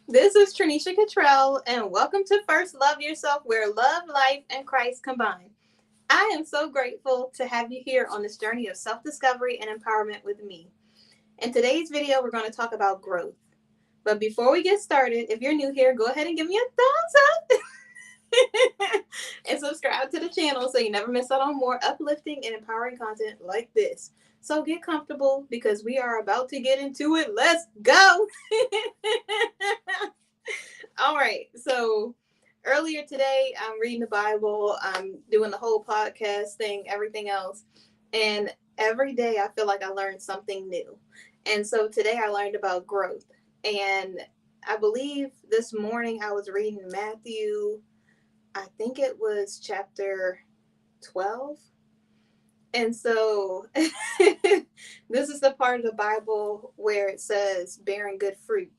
This is Trinesha Catrell, and welcome to First Love Yourself, where love, life, and Christ combine. I am so grateful to have you here on this journey of self discovery and empowerment with me. In today's video, we're going to talk about growth. But before we get started, if you're new here, go ahead and give me a thumbs up and subscribe to the channel so you never miss out on more uplifting and empowering content like this. So get comfortable because we are about to get into it. Let's go. All right. So earlier today, I'm reading the Bible, I'm doing the whole podcast thing, everything else. And every day I feel like I learned something new. And so today I learned about growth. And I believe this morning I was reading Matthew, I think it was chapter 12. And so this is the part of the Bible where it says bearing good fruit.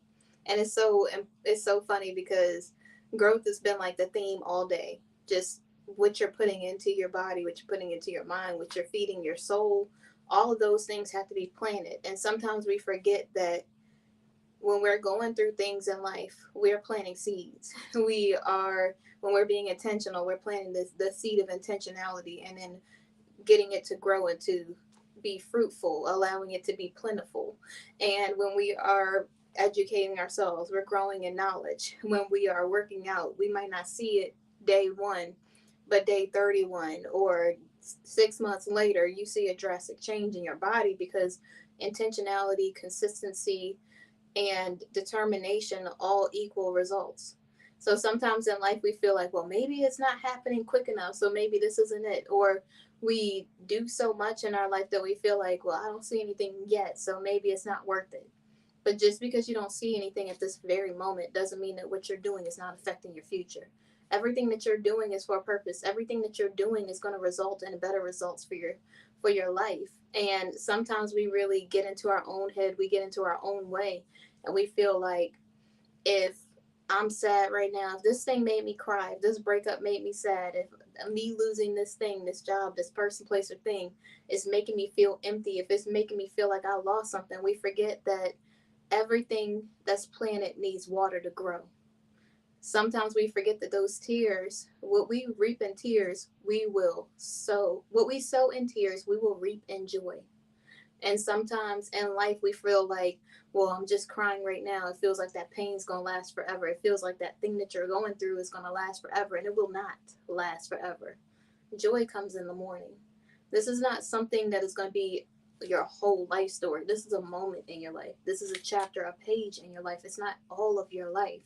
And it's so funny because growth has been like the theme all day. Just what you're putting into your body, what you're putting into your mind, what you're feeding your soul, all of those things have to be planted. And sometimes we forget that when we're going through things in life, we're planting seeds. We are when we're being intentional, we're planting the seed of intentionality and then getting it to grow and to be fruitful, allowing it to be plentiful. And when we are educating ourselves, we're growing in knowledge. When we are working out, we might not see it day one, but day 31 or 6 months later, you see a drastic change in your body because intentionality, consistency, and determination all equal results. So sometimes in life we feel like, well, maybe it's not happening quick enough, so maybe this isn't it. Or we do so much in our life that we feel like, well, I don't see anything yet, so maybe it's not worth it. But just because you don't see anything at this very moment doesn't mean that what you're doing is not affecting your future. Everything that you're doing is for a purpose. Everything that you're doing is going to result in better results for your life. And sometimes we really get into our own head, we get into our own way, and we feel like if I'm sad right now, if this thing made me cry, if this breakup made me sad, if me losing this thing, this job, this person, place, or thing is making me feel empty, if it's making me feel like I lost something, we forget that everything that's planted needs water to grow. Sometimes we forget that those tears, what we reap in tears, we will sow. What we sow in tears, we will reap in joy. And sometimes in life, we feel like, well, I'm just crying right now. It feels like that pain's going to last forever. It feels like that thing that you're going through is going to last forever, and it will not last forever. Joy comes in the morning. This is not something that is going to be your whole life story. This is a moment in your life. This is a chapter, a page in your life. It's not all of your life.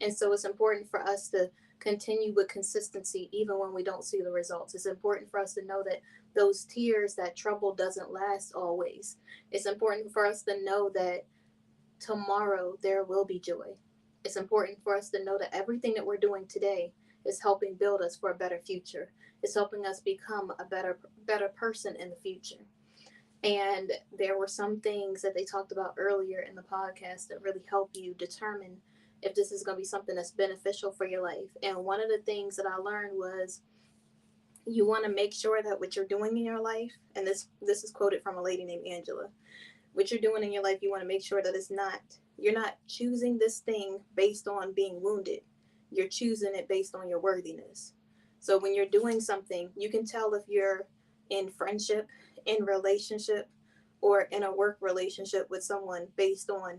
And so it's important for us to continue with consistency even when we don't see the results. It's important for us to know that those tears, that trouble doesn't last always. It's important for us to know that tomorrow there will be joy. It's important for us to know that everything that we're doing today is helping build us for a better future. It's helping us become a better person in the future. And there were some things that they talked about earlier in the podcast that really help you determine if this is going to be something that's beneficial for your life. And one of the things that I learned was you want to make sure that what you're doing in your life, and this is quoted from a lady named Angela, what you're doing in your life, you want to make sure that you're not choosing this thing based on being wounded. You're choosing it based on your worthiness. So when you're doing something, you can tell if you're in friendship, in relationship, or in a work relationship with someone based on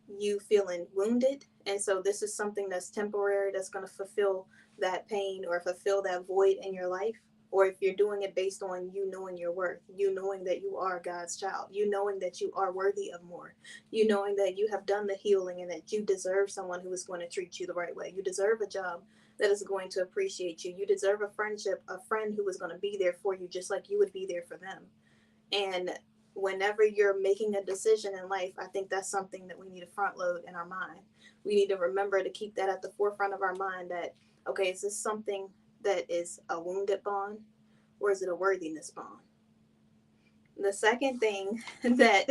you feeling wounded. And so this is something that's temporary, that's going to fulfill that pain or fulfill that void in your life. Or if you're doing it based on you knowing your worth, you knowing that you are God's child, you knowing that you are worthy of more, you knowing that you have done the healing and that you deserve someone who is going to treat you the right way. You deserve a job that is going to appreciate you. You deserve a friendship, a friend who is going to be there for you just like you would be there for them. And whenever you're making a decision in life, I think that's something that we need to front load in our mind. We need to remember to keep that at the forefront of our mind that, okay, is this something that is a wounded bond or is it a worthiness bond? The second thing that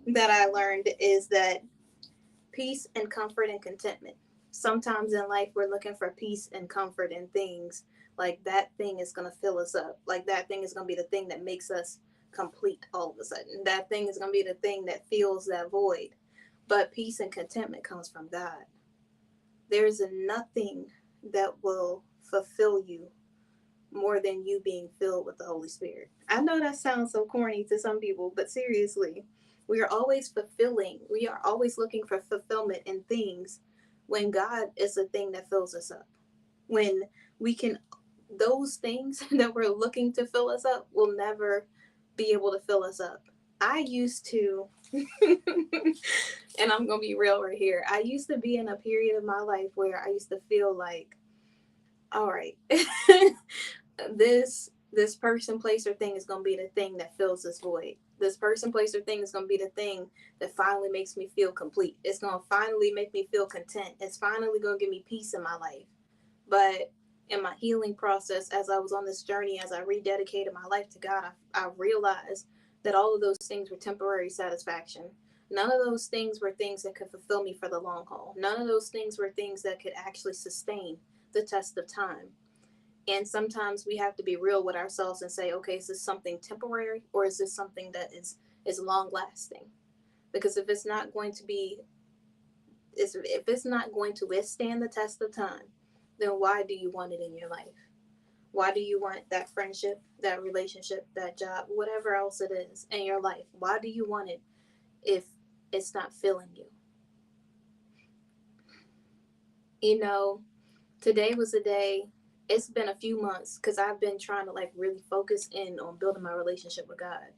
that I learned is that peace and comfort and contentment. Sometimes in life we're looking for peace and comfort in things like that thing is going to fill us up. Like that thing is going to be the thing that makes us complete all of a sudden. That thing is going to be the thing that fills that void. but peace and contentment comes from God. There's nothing that will fulfill you more than you being filled with the Holy Spirit. I know that sounds so corny to some people, but seriously, we are always fulfilling. We are always looking for fulfillment in things when God is the thing that fills us up. When we can, those things that we're looking to fill us up will never be able to fill us up. I used to, and I'm going to be real right here. I used to be in a period of my life where I used to feel like, all right, this person, place, or thing is going to be the thing that fills this void. This person, place, or thing is going to be the thing that finally makes me feel complete. It's going to finally make me feel content. It's finally going to give me peace in my life. But in my healing process, as I was on this journey, as I rededicated my life to God, I realized that all of those things were temporary satisfaction. None of those things were things that could fulfill me for the long haul. None of those things were things that could actually sustain the test of time. And sometimes we have to be real with ourselves and say, okay, is this something temporary, or is this something that is long lasting? Because if it's not going to be, if it's not going to withstand the test of time, then why do you want it in your life? Why do you want that friendship, that relationship, that job, whatever else it is in your life? Why do you want it if it's not filling you? You know, today was a day, it's been a few months because I've been trying to like really focus in on building my relationship with God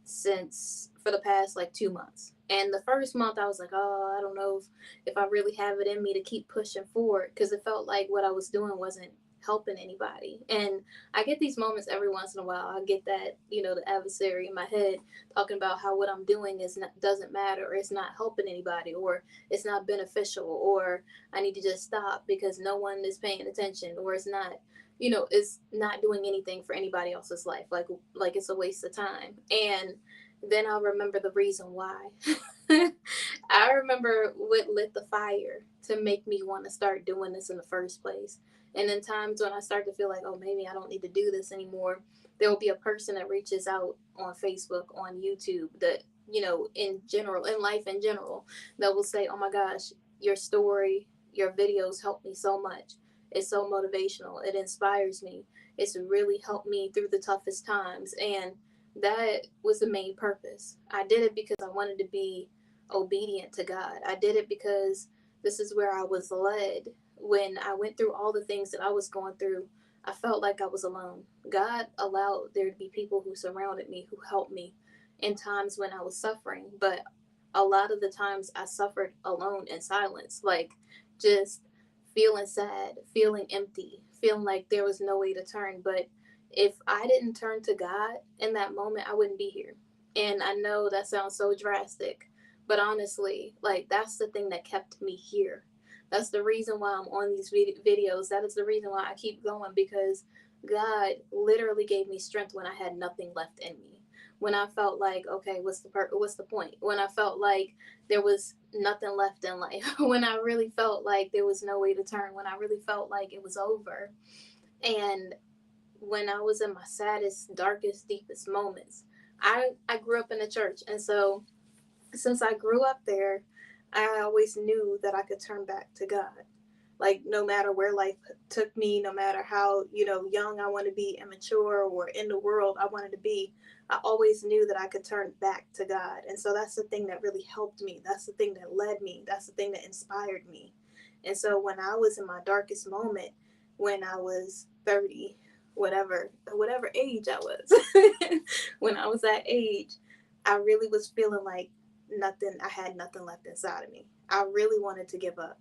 since for the past like 2 months. And the first month I was like, oh, I don't know if I really have it in me to keep pushing forward, because it felt like what I was doing wasn't helping anybody. And I get these moments every once in a while. I get that, the adversary in my head talking about how what I'm doing doesn't matter, or it's not helping anybody, or it's not beneficial, or I need to just stop because no one is paying attention, or it's not, is not doing anything for anybody else's life. Like it's a waste of time. And then I'll remember the reason why. I remember what lit the fire to make me want to start doing this in the first place. And in times when I start to feel like, oh, maybe I don't need to do this anymore, there will be a person that reaches out on Facebook, on YouTube, that, in general, in life in general, that will say, oh my gosh, your story, your videos help me so much. It's so motivational. It inspires me. It's really helped me through the toughest times. And that was the main purpose. I did it because I wanted to be obedient to God. I did it because this is where I was led. When I went through all the things that I was going through, I felt like I was alone. God allowed there to be people who surrounded me, who helped me in times when I was suffering. But a lot of the times I suffered alone in silence, like just feeling sad, feeling empty, feeling like there was no way to turn. But if I didn't turn to God in that moment, I wouldn't be here. And I know that sounds so drastic, but honestly, like that's the thing that kept me here. That's the reason why I'm on these videos. That is the reason why I keep going, because God literally gave me strength when I had nothing left in me. When I felt like, okay, what's the point? When I felt like there was nothing left in life. When I really felt like there was no way to turn. When I really felt like it was over. And when I was in my saddest, darkest, deepest moments, I grew up in the church. And so since I grew up there, I always knew that I could turn back to God. Like no matter where life took me, no matter how, young I want to be, immature, or in the world I wanted to be, I always knew that I could turn back to God. And so that's the thing that really helped me. That's the thing that led me. That's the thing that inspired me. And so when I was in my darkest moment, when I was 30, whatever age I was, when I was that age, I really was feeling like I had nothing left inside of me. I really wanted to give up.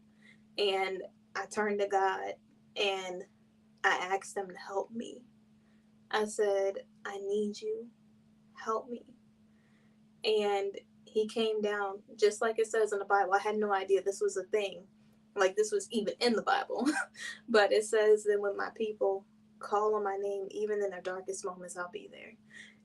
And I turned to God and I asked him to help me. I said, I need you. Help me. And he came down, just like it says in the Bible. I had no idea this was a thing, like this was even in the Bible. But it says that when my people call on my name, even in their darkest moments, I'll be there.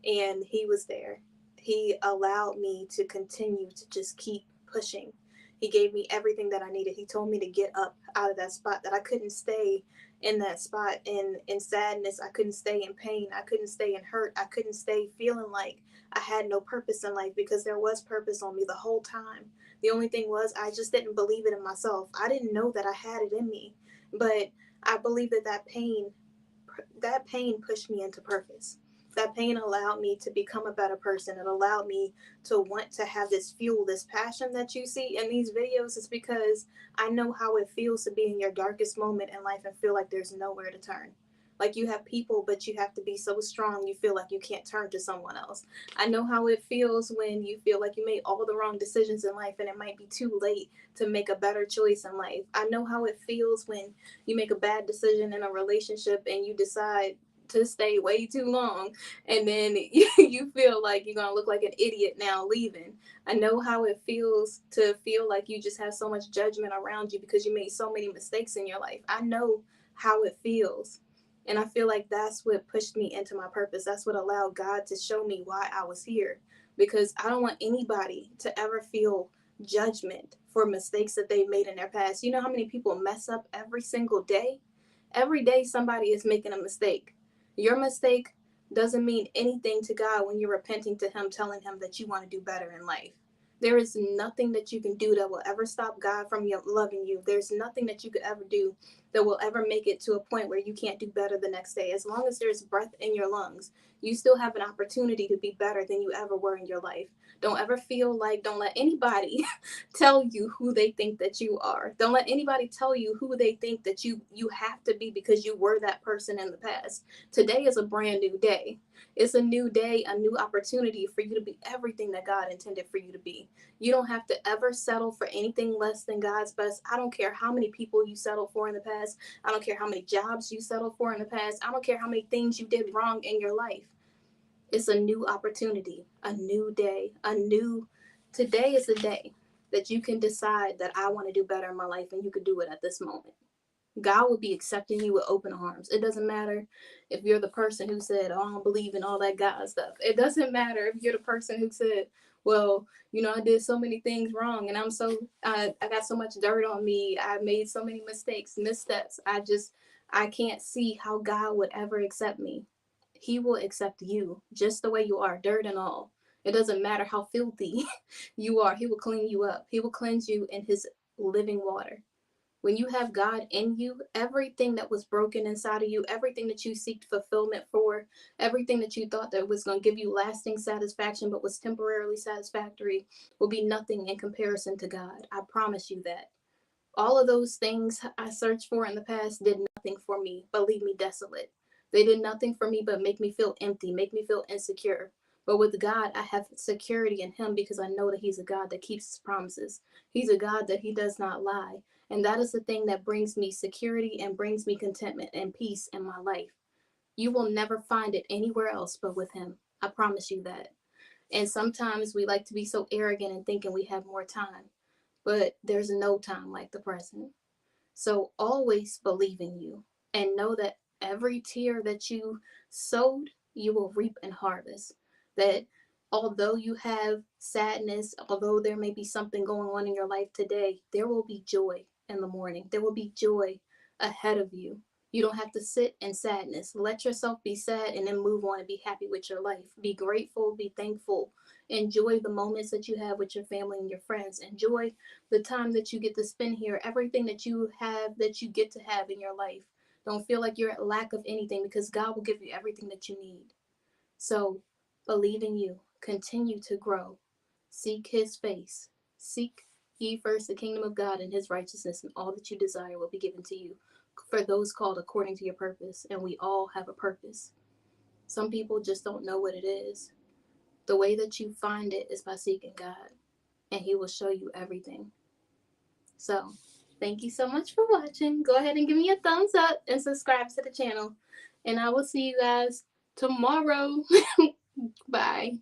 And he was there. He allowed me to continue to just keep pushing. He gave me everything that I needed. He told me to get up out of that spot, that I couldn't stay in that spot in sadness. I couldn't stay in pain. I couldn't stay in hurt. I couldn't stay feeling like I had no purpose in life, because there was purpose on me the whole time. The only thing was I just didn't believe it in myself. I didn't know that I had it in me. But I believe that that pain pushed me into purpose. That pain allowed me to become a better person. It allowed me to want to have this fuel, this passion that you see in these videos. Is because I know how it feels to be in your darkest moment in life and feel like there's nowhere to turn. Like you have people, but you have to be so strong you feel like you can't turn to someone else. I know how it feels when you feel like you made all the wrong decisions in life and it might be too late to make a better choice in life. I know how it feels when you make a bad decision in a relationship and you decide to stay way too long, and then you feel like you're gonna look like an idiot now leaving. I know how it feels to feel like you just have so much judgment around you because you made so many mistakes in your life. I know how it feels. And I feel like that's what pushed me into my purpose. That's what allowed God to show me why I was here. Because I don't want anybody to ever feel judgment for mistakes that they've made in their past. You know how many people mess up every single day? Every day somebody is making a mistake. Your mistake doesn't mean anything to God when you're repenting to Him, telling Him that you want to do better in life. There is nothing that you can do that will ever stop God from loving you. There's nothing that you could ever do that will ever make it to a point where you can't do better the next day. As long as there's breath in your lungs, you still have an opportunity to be better than you ever were in your life. Don't ever feel like, don't let anybody tell you who they think that you are. Don't let anybody tell you who they think that you have to be because you were that person in the past. Today is a brand new day. It's a new day, a new opportunity for you to be everything that God intended for you to be. You don't have to ever settle for anything less than God's best. I don't care how many people you settled for in the past. I don't care how many jobs you settled for in the past. I don't care how many things you did wrong in your life. It's a new opportunity, a new day, today is the day that you can decide that I want to do better in my life, and you can do it at this moment. God will be accepting you with open arms. It doesn't matter if you're the person who said, "Oh, I don't believe in all that God stuff." It doesn't matter if you're the person who said, "Well, I did so many things wrong and I got so much dirt on me. I made so many mistakes, missteps. I can't see how God would ever accept me." He will accept you just the way you are, dirt and all. It doesn't matter how filthy you are. He will clean you up. He will cleanse you in His living water. When you have God in you, everything that was broken inside of you, everything that you seeked fulfillment for, everything that you thought that was going to give you lasting satisfaction but was temporarily satisfactory, will be nothing in comparison to God. I promise you that. All of those things I searched for in the past did nothing for me but leave me desolate. They did nothing for me but make me feel empty, make me feel insecure. But with God, I have security in Him because I know that He's a God that keeps His promises. He's a God that He does not lie. And that is the thing that brings me security and brings me contentment and peace in my life. You will never find it anywhere else but with Him. I promise you that. And sometimes we like to be so arrogant and thinking we have more time, but there's no time like the present. So always believe in you and know that every tear that you sowed, you will reap and harvest. That although you have sadness, although there may be something going on in your life today, there will be joy in the morning. There will be joy ahead of you. You don't have to sit in sadness. Let yourself be sad and then move on and be happy with your life. Be grateful, be thankful. Enjoy the moments that you have with your family and your friends. Enjoy the time that you get to spend here, everything that you have, that you get to have in your life. Don't feel like you're at lack of anything because God will give you everything that you need. So believe in you. Continue to grow. Seek His face. Seek ye first the kingdom of God and His righteousness, and all that you desire will be given to you for those called according to your purpose. And we all have a purpose. Some people just don't know what it is. The way that you find it is by seeking God, and He will show you everything. So, thank you so much for watching. Go ahead and give me a thumbs up and subscribe to the channel. And I will see you guys tomorrow. Bye.